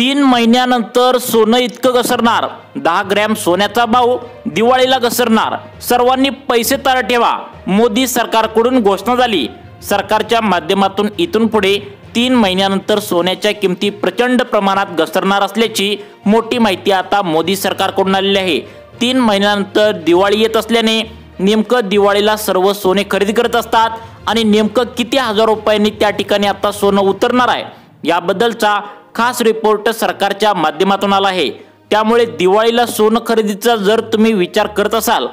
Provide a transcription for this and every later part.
3 महिन्यानंतर सोनं इतकं घसरणार, 10 ग्रॅम सोन्याचा भाव दिवाळीला घसरणार, सर्वांनी पैसे तार ठेवा, मोदी सरकारकडून घोषणा झाली। सरकारच्या माध्यमातून इथून पुढे 3 महिन्यानंतर सोन्याच्या किमती प्रचंड प्रमाणात घसरणार असल्याची मोठी माहिती आता मोदी सरकारकडून आलेली आहे। 3 महिन्यानंतर दिवाळी येत असल्याने नेमकं दिवाळीला सर्व सोने खरेदी करत असतात आणि नेमकं किती हजार रुपयांनी त्या ठिकाणी आता सोनं उतरणार आहे याबद्दलचा खास रिपोर्ट सरकारच्या माध्यमातून आला आहे। त्यामुळे दिवाळीला सोनं खरेदीचा जर तुम्ही विचार करत असाल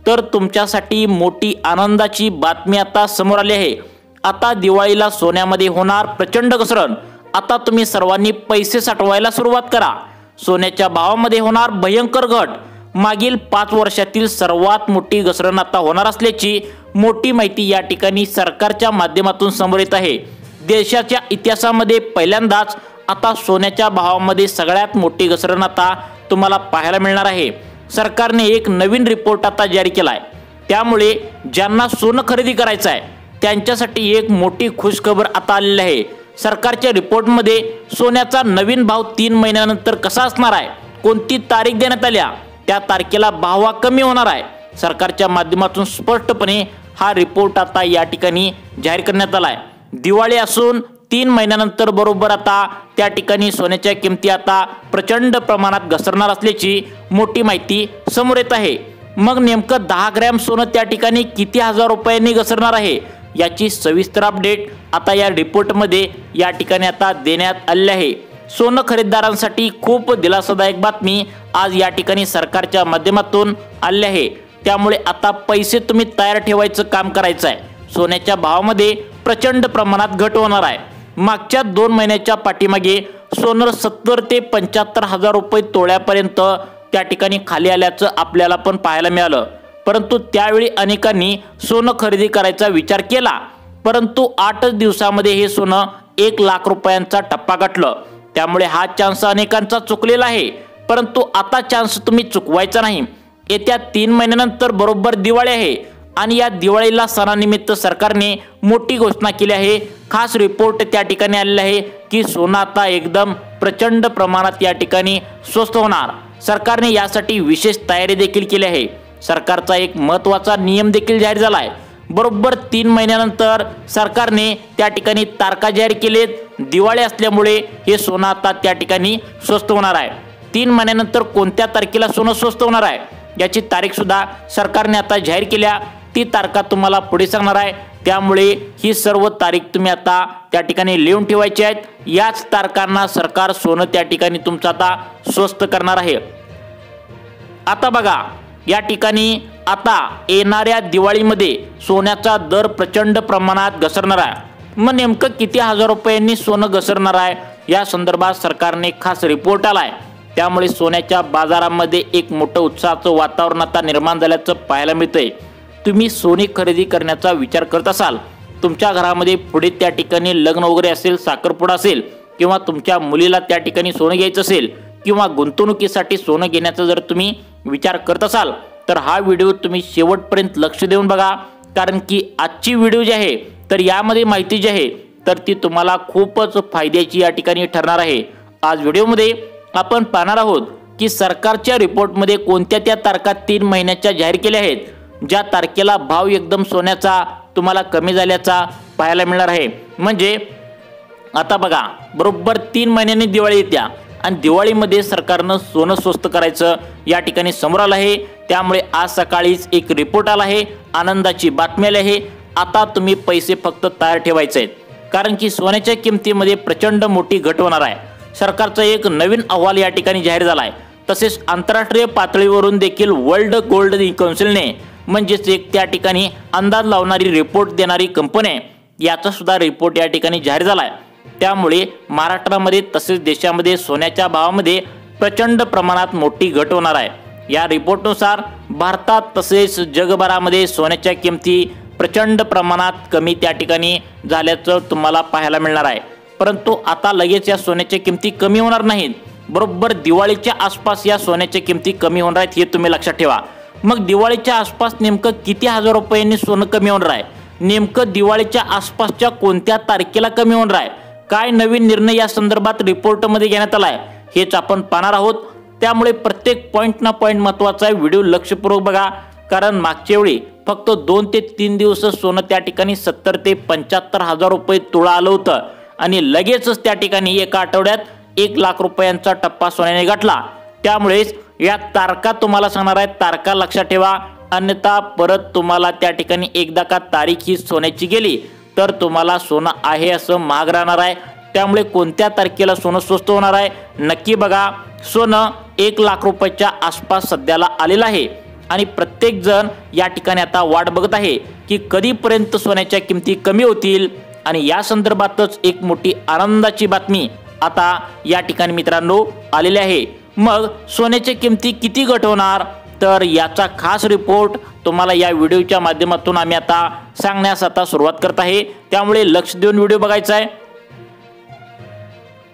तर तुमच्यासाठी मोठी आनंदाची बातमी आता समोर आली आहे। आता दिवाळीला सोन्यामध्ये होणार प्रचंड घसरण। आता तुम्ही सर्वांनी पैसे साठवायला सुरुवात करा। सोन्याच्या भावामध्ये होणार भयंकर घट। मागील 5 वर्षातील सर्वात मोठी घसरण आता होणार असल्याची मोठी माहिती या ठिकाणी सरकारच्या माध्यमातून समोर येत आहे। देशाच्या इतिहासामध्ये पहिल्यांदाच आता सोन्याच्या भावामध्ये सगळ्यात मोठी घसरण आता तुम्हाला पाहायला मिळणार आहे। सरकारने एक नवीन रिपोर्ट आता जारी केला आहे। त्यामुळे ज्यांना सोनं खरेदी करायचं आहे त्यांच्यासाठी एक मोठी खुशखबर आता आलेली आहे। सरकारच्या रिपोर्टमध्ये सोन्याचा नवीन भाव 3 महिन्यानंतर कसा असणार आहे, कोणती तारीख देण्यात आली, त्या तारखेला भाव कमी होणार आहे। सरकारच्या माध्यमातून स्पष्टपणे हा रिपोर्ट आता या ठिकाणी जाहीर करण्यात आला आहे। दिवाळी असून 3 महिन्यानंतर बरोबर आता त्या ठिकाणी सोन्याच्या किमती आता प्रचंड प्रमाणात घसरणार असल्याची मोठी माहिती समोर येत आहे। मग नेमकं 10 ग्रॅम सोनं त्या ठिकाणी किती हजार रुपयांनी घसरणार आहे याची सविस्तर अपडेट आता या रिपोर्टमध्ये या ठिकाणी आता देण्यात आली आहे। सोनं खरेदीदारांसाठी खूप दिलासादायक बातमी आज या ठिकाणी सरकारच्या माध्यमातून आली आहे। त्यामुळे आता पैसे तुम्ही तयार ठेवायचं काम करायचं आहे। सोन्याच्या भावामध्ये प्रचंड प्रमाणात घट होणार आहे। मागच्या 2 महिन्याच्या पाठीमागे सोनं 70 ते 75 हजार रुपये तोळ्यापर्यंत त्या ठिकाणी खाली आल्याचं आपल्याला पण पाहायला मिळालं। परंतु त्यावेळी अनेकांनी सोनं खरेदी करायचा विचार केला, परंतु 8 दिवसामध्ये हे सोनं 1 लाख रुपयांचा टप्पा गाठलं। त्यामुळे हा चान्स अनेकांचा चुकलेला आहे, परंतु आता चान्स तुम्ही चुकवायचा नाही। येत्या 3 महिन्यानंतर बरोबर दिवाळी आहे आणि या दिवाळीला सणानिमित्त सरकारने मोठी घोषणा केली आहे। खास रिपोर्ट त्या ठिकाणी आलेला आहे की सोनं आता एकदम प्रचंड प्रमाणात या ठिकाणी स्वस्त होणार। सरकारने यासाठी विशेष तयारी देखील केली आहे। सरकारचा एक महत्त्वाचा नियम देखील जाहीर झाला आहे। बरोबर 3 महिन्यानंतर सरकारने त्या ठिकाणी तारखा जाहीर केलेत। दिवाळी असल्यामुळे हे सोनं आता त्या ठिकाणी स्वस्त होणार आहे। 3 महिन्यानंतर कोणत्या तारखेला सोनं स्वस्त होणार आहे याची तारीख सुद्धा सरकारने आता जाहीर केल्या। ती तारखा तुम्हाला पुढे सांगणार आहे। त्यामुळे ही सर्व तारीख तुम्ही आता त्या ठिकाणी लिहून ठेवायची आहेत। याच तारखांना सरकार सोनं त्या ठिकाणी तुमचं आता स्वस्त करणार आहे। आता बघा या ठिकाणी आता येणाऱ्या दिवाळीमध्ये सोन्याचा दर प्रचंड प्रमाणात घसरणार आहे। मग नेमकं किती हजार रुपयांनी सोनं घसरणार आहे या संदर्भात सरकारने खास रिपोर्ट आला आहे। त्यामुळे सोन्याच्या बाजारामध्ये एक मोठं उत्साहाचं वातावरण आता निर्माण झाल्याचं पाहायला मिळतंय। तुम्ही सोने खरेदी करण्याचा विचार करत असाल, तुमच्या घरामध्ये पुढे त्या ठिकाणी लग्न वगैरे असेल, साखरपुडा असेल किंवा तुमच्या मुलीला त्या ठिकाणी सोनं घ्यायचं असेल किंवा गुंतवणुकीसाठी सोनं घेण्याचा जर तुम्ही विचार करत असाल तर हा व्हिडिओ तुम्ही शेवटपर्यंत लक्ष देऊन बघा। कारण की आजची व्हिडिओ जी आहे तर यामध्ये माहिती जी आहे तर ती तुम्हाला खूपच फायद्याची या ठिकाणी ठरणार आहे। आज व्हिडिओमध्ये आपण पाहणार आहोत की सरकारच्या रिपोर्टमध्ये कोणत्या त्या तारखा 3 महिन्याच्या जाहीर केल्या आहेत, ज्या तारखेला भाव एकदम सोन्याचा तुम्हाला कमी झाल्याचा पाहायला मिळणार आहे। म्हणजे आता बघा बरोबर 3 महिन्यांनी दिवाळी येत्या आणि दिवाळीमध्ये सरकारनं सोनं स्वस्त करायचं या ठिकाणी समोर आलं आहे। त्यामुळे आज सकाळीच एक रिपोर्ट आला आहे, आनंदाची बातमी आली आहे। आता तुम्ही पैसे फक्त तयार ठेवायचे आहेत, कारण की सोन्याच्या किमतीमध्ये प्रचंड मोठी घट होणार आहे। सरकारचा एक नवीन अहवाल या ठिकाणी जाहीर झाला आहे। तसेच आंतरराष्ट्रीय पातळीवरून देखील वर्ल्ड गोल्ड काउन्सिलने म्हणजेच एक त्या ठिकाणी अंदाज लावणारी रिपोर्ट देणारी कंपनी याचा सुद्धा रिपोर्ट या ठिकाणी जाहीर झाला आहे। त्यामुळे महाराष्ट्रामध्ये तसेच देशामध्ये सोन्याच्या भावामध्ये प्रचंड प्रमाणात मोठी घट होणार आहे। या रिपोर्टनुसार भारतात तसेच जगभरामध्ये सोन्याच्या किमती प्रचंड प्रमाणात कमी त्या ठिकाणी झाल्याचं तुम्हाला पाहायला मिळणार आहे। परंतु आता लगेच या सोन्याच्या किमती कमी होणार नाहीत। बरोबर दिवाळीच्या आसपास या सोन्याच्या किमती कमी होणार आहेत हे तुम्ही लक्षात ठेवा। मग दिवाळीच्या आसपास नेमकं किती हजार रुपयांनी सोनं कमी होणार आहे, नेमकं दिवाळीच्या आसपासच्या कोणत्या तारखेला कमी होणार आहे, काय नवीन निर्णय या संदर्भात रिपोर्टमध्ये घेण्यात आला आहे हेच आपण पाहणार आहोत। त्यामुळे प्रत्येक पॉईंट ना पॉईंट महत्त्वाचा आहे, व्हिडिओ लक्षपूर्वक बघा। कारण मागच्या वेळी फक्त 2 ते 3 दिवस सोनं त्या ठिकाणी 70 ते 75 हजार रुपये तोळा आलं होतं आणि लगेचच त्या ठिकाणी एका आठवड्यात 1 लाख रुपयांचा टप्पा सोन्याने गाठला। त्यामुळेच या तारखा तुम्हाला सांगणार आहे, तारखा लक्षात ठेवा, अन्यथा परत तुम्हाला त्या ठिकाणी एकदा का तारीख ही सोन्याची गेली तर तुम्हाला सोनं आहे असं महाग राहणार आहे। त्यामुळे कोणत्या तारखेला सोनं स्वस्त होणार आहे नक्की बघा। सोनं 1 लाख रुपयाच्या आसपास सध्याला आलेलं आहे आणि प्रत्येक जण या ठिकाणी आता वाट बघत आहे की कधीपर्यंत सोन्याच्या किमती कमी होतील आणि या संदर्भातच एक मोठी आनंदाची बातमी आता या ठिकाणी मित्रांनो आलेली आहे। मग सोन्याच्या किमती किती घट होणार तर याचा खास रिपोर्ट तुम्हाला या व्हिडिओच्या माध्यमातून आम्ही आता सांगण्यास आता सुरुवात करत आहे। त्यामुळे लक्ष देऊन व्हिडिओ बघायचा आहे।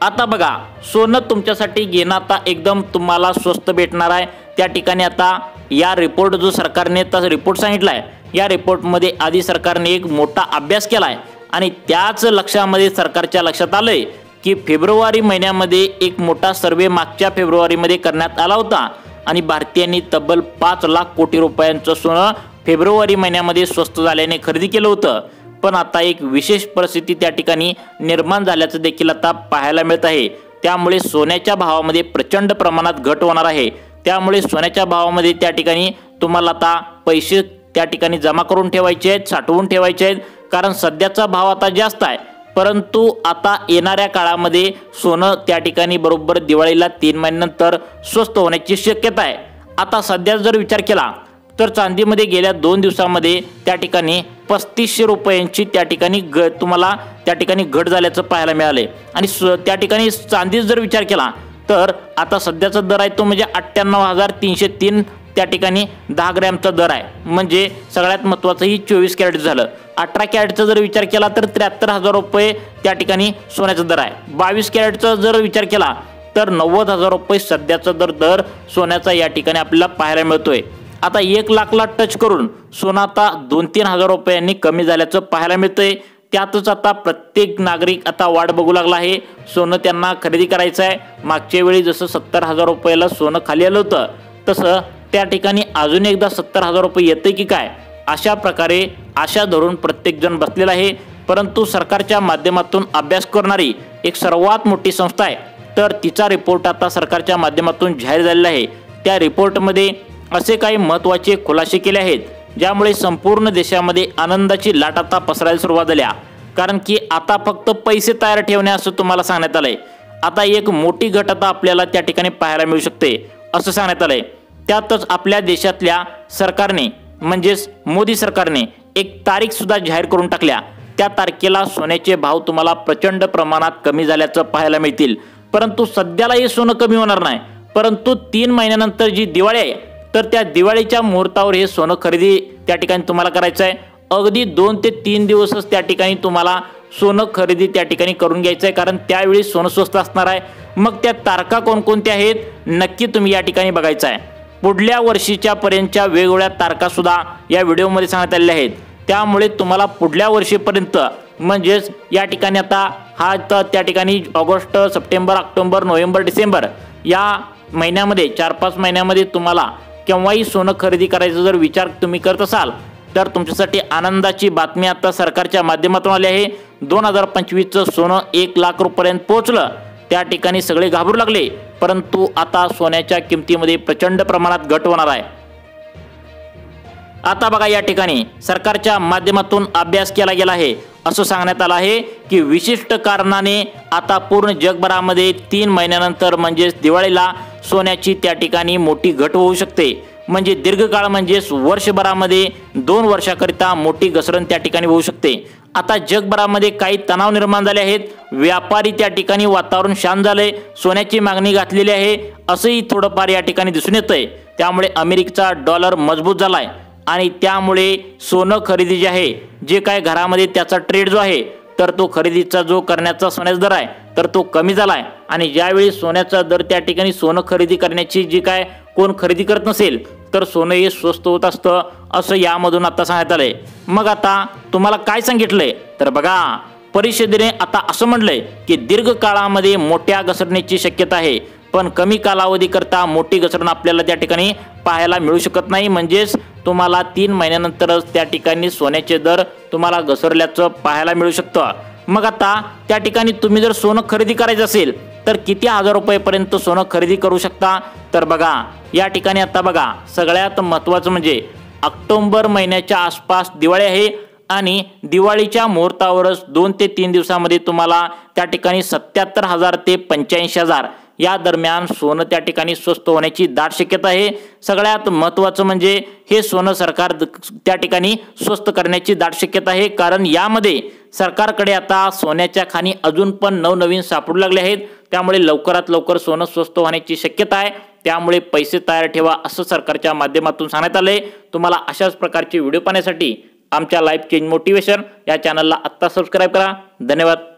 आता बघा, सोनं तुमच्यासाठी घेणं आता एकदम तुम्हाला स्वस्त भेटणार आहे। त्या ठिकाणी आता या रिपोर्ट जो सरकारने रिपोर्ट सांगितलाय, या रिपोर्टमध्ये आधी सरकारने एक मोठा अभ्यास केलाय आणि त्याच लक्षामध्ये सरकारच्या लक्षात आलंय की फेब्रुवारी महिन्यामध्ये एक मोठा सर्वे मागच्या फेब्रुवारीमध्ये करण्यात आला होता आणि भारतीयांनी तब्बल 5 लाख कोटी रुपयांचं सोनं फेब्रुवारी महिन्यामध्ये स्वस्त झाल्याने खरेदी केलं होतं। पण आता एक विशेष परिस्थिती त्या ठिकाणी निर्माण झाल्याचं देखील आता पाहायला मिळत आहे। त्यामुळे सोन्याच्या भावामध्ये प्रचंड प्रमाणात घट होणार आहे। त्यामुळे सोन्याच्या भावामध्ये त्या ठिकाणी तुम्हाला आता पैसे त्या ठिकाणी जमा करून ठेवायचे आहेत, साठवून ठेवायचे आहेत, कारण सध्याचा भाव आता जास्त आहे। परंतु आता येणाऱ्या काळामध्ये सोनं त्या ठिकाणी बरोबर दिवाळीला 3 महिन्यानंतर स्वस्त होण्याची शक्यता आहे। आता सध्या जर विचार केला तर चांदीमध्ये गेल्या 2 दिवसांमध्ये त्या ठिकाणी 3500 रुपयांची त्या ठिकाणी तुम्हाला त्या ठिकाणी घट झाल्याचं पाहायला मिळाले आणि त्या ठिकाणी चांदी जर विचार केला तर आता सध्याचा दर आहे तो म्हणजे 98,303 त्या ठिकाणी 10 ग्रॅमचा दर आहे। म्हणजे सगळ्यात महत्त्वाचं ही 24 कॅरेट झालं। 18 कॅरेटचा जर विचार केला तर 73,000 रुपये त्या ठिकाणी सोन्याचा दर आहे। 22 कॅरेटचा जर विचार केला तर 90,000 रुपये सध्याचा दर सोन्याचा या ठिकाणी आपल्याला पाहायला मिळतोय। आता 1 लाखला टच करून सोनं आता 2-3 हजार रुपयांनी कमी झाल्याचं पाहायला मिळतंय। त्यातच आता प्रत्येक नागरिक आता वाट बघू लागला आहे, सोनं त्यांना खरेदी करायचं आहे। मागच्या वेळी जसं 70,000 रुपयाला सोनं खाली आलं होतं तसं त्या ठिकाणी अजून एकदा 70,000 रुपये येते की काय अशा प्रकारे आशा धरून प्रत्येक जण बसलेला आहे। परंतु सरकारच्या माध्यमातून अभ्यास करणारी एक सर्वात मोठी संस्था आहे, तर तिचा रिपोर्ट आता सरकारच्या माध्यमातून जाहीर झालेला आहे। त्या रिपोर्टमध्ये असे काही महत्त्वाचे खुलासे केले आहेत ज्यामुळे संपूर्ण देशामध्ये आनंदाची लाट आता पसरायला सुरुवात झाली। कारण की आता फक्त पैसे तयार ठेवणे असं तुम्हाला सांगण्यात आलंय। आता एक मोठी घट आता आपल्याला त्या ठिकाणी पाहायला मिळू शकते असं सांगण्यात आलंय। त्यातच आपल्या देशातल्या सरकारने म्हणजेच मोदी सरकारने एक तारीख सुद्धा जाहीर करून टाकल्या। त्या तारखेला सोन्याचे भाव तुम्हाला प्रचंड प्रमाणात कमी झाल्याचं पाहायला मिळतील। परंतु सध्याला हे सोनं कमी होणार नाही, परंतु 3 महिन्यानंतर जी दिवाळी आहे तर त्या दिवाळीच्या मुहूर्तावर हे सोनं खरेदी त्या ठिकाणी तुम्हाला करायचं आहे। अगदी 2 ते 3 दिवसच त्या ठिकाणी तुम्हाला सोनं खरेदी त्या ठिकाणी करून घ्यायचं आहे, कारण त्यावेळी सोनं स्वस्त असणार आहे। मग त्या तारखा कोणकोणत्या आहेत नक्की तुम्ही या ठिकाणी बघायचं आहे। पुढल्या वर्षीच्या पर्यंतच्या वेगवेगळ्या तारखा सुद्धा या व्हिडिओमध्ये सांगण्यात आलेल्या आहेत। त्यामुळे तुम्हाला पुढल्या वर्षीपर्यंत म्हणजेच या ठिकाणी आता हा त्या ठिकाणी August, September, October, November, December या महिन्यामध्ये 4-5 महिन्यामध्ये तुम्हाला केव्हाही सोनं खरेदी करायचा जर विचार तुम्ही करत असाल तर तुमच्यासाठी आनंदाची बातमी आता सरकारच्या माध्यमातून आली आहे। 2025चं सोनं 1 लाख रुपयांपर्यंत पोहोचलं। त्या ठिकाणी सगळे घाबरू लागले, परंतु आता सोन्याच्या किमतीमध्ये प्रचंड प्रमाणात घट होणार आहे। आता बघा, या ठिकाणी सरकारच्या माध्यमातून अभ्यास केला गेला आहे। असं सांगण्यात आलं आहे की विशिष्ट कारणाने आता पूर्ण जगभरामध्ये 3 महिन्यानंतर म्हणजे दिवाळीला सोन्याची त्या ठिकाणी मोठी घट होऊ शकते। म्हणजे दीर्घकाळ म्हणजेच वर्षभरामध्ये 2 वर्षाकरिता मोठी घसरण त्या ठिकाणी होऊ शकते। आता जगभरामध्ये काही तणाव निर्माण झाले आहेत, व्यापारी त्या ठिकाणी वातावरण शांत झाले, सोन्याची मागणी घातलेली आहे असंही थोडंफार या ठिकाणी दिसून येतंय। त्यामुळे अमेरिकेचा डॉलर मजबूत झालाय आणि त्यामुळे सोनं खरेदी जे आहे, जे काय घरामध्ये त्याचा ट्रेड जो आहे तर तो खरेदीचा जो करण्याचा सोन्याचा दर आहे तर तो कमी झालाय आणि ज्यावेळी सोन्याचा दर त्या ठिकाणी सोनं खरेदी करण्याची जी काय कोण खरेदी करत नसेल तर सोनं हे स्वस्त होत असतं असं यामधून आता सांगण्यात आलंय। मग आता तुम्हाला काय सांगितलंय तर बघा, परिषदेने आता असं म्हटलंय की दीर्घ काळामध्ये मोठ्या घसरणीची शक्यता आहे, पण कमी कालावधीकरता मोठी घसरण आपल्याला त्या ठिकाणी पाहायला मिळू शकत नाही। म्हणजेच तुम्हाला 3 महिन्यानंतरच त्या ठिकाणी सोन्याचे दर तुम्हाला घसरल्याचं पाहायला मिळू शकतं। मग आता त्या ठिकाणी तुम्ही जर सोनं खरेदी करायचं असेल तर किती हजार रुपयापर्यंत सोनं खरेदी करू शकता? तर बघा या ठिकाणी आता बघा सगळ्यात महत्त्वाचं म्हणजे ऑक्टोबर महिन्याच्या आसपास दिवाळी आहे आणि दिवाळीच्या मुहूर्तावरच 2 ते 3 दिवसामध्ये तुम्हाला त्या ठिकाणी 77,000 ते 85,000 या दरम्यान सोनं त्या ठिकाणी स्वस्त होण्याची दाट शक्यता आहे। सगळ्यात महत्त्वाचं म्हणजे हे सोनं सरकार त्या ठिकाणी स्वस्त करण्याची दाट शक्यता आहे, कारण यामध्ये सरकारकडे आता सोन्याच्या खाणी अजून पण नवनवीन सापडू लागले आहेत। त्यामुळे लवकरात लवकर सोनं स्वस्त होण्याची शक्यता आहे। त्यामुळे पैसे तयार ठेवा असं सरकारच्या माध्यमातून सांगण्यात आले। तुम्हाला अशाच प्रकारचे व्हिडिओ पाहण्यासाठी आमच्या लाईफ चेंज मोटिवेशन या चॅनलला आत्ता सबस्क्राईब करा। धन्यवाद।